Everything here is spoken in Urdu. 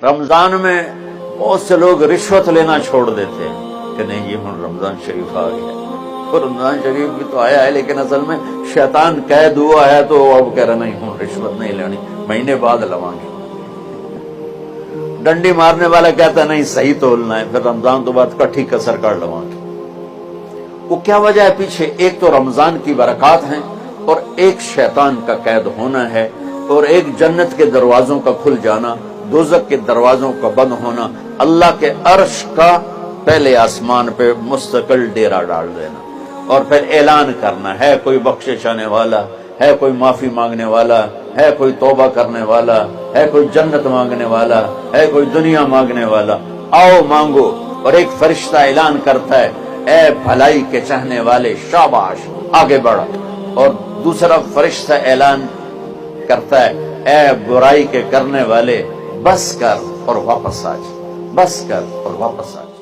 رمضان میں بہت سے لوگ رشوت لینا چھوڑ دیتے ہیں کہ نہیں یہ ہوں رمضان شریف آ گیا، اور رمضان شریف بھی تو آیا ہے لیکن اصل میں شیطان قید ہوا ہے تو اب کہہ رہا نہیں ہوں رشوت نہیں لینی، مہینے بعد لواں گے۔ ڈنڈی مارنے والا کہتا ہے نہیں صحیح تولنا ہے، پھر رمضان تو بعد کٹھی کسر کر لواں گے۔ وہ کیا وجہ ہے پیچھے؟ ایک تو رمضان کی برکات ہیں، اور ایک شیطان کا قید ہونا ہے، اور ایک جنت کے دروازوں کا کھل جانا، دوزخ کے دروازوں کا بند ہونا، اللہ کے عرش کا پہلے آسمان پہ مستقل ڈیرا ڈال دینا، اور پھر اعلان کرنا ہے کوئی بخشش آنے والا ہے، کوئی معافی مانگنے والا ہے، کوئی توبہ کرنے والا ہے، کوئی جنت مانگنے والا ہے، کوئی دنیا مانگنے والا، آؤ مانگو۔ اور ایک فرشتہ اعلان کرتا ہے اے بھلائی کے چاہنے والے شاباش آگے بڑھو، اور دوسرا فرشتہ اعلان کرتا ہے اے برائی کے کرنے والے بس کر اور واپس آ جا، بس کر اور واپس آ جا۔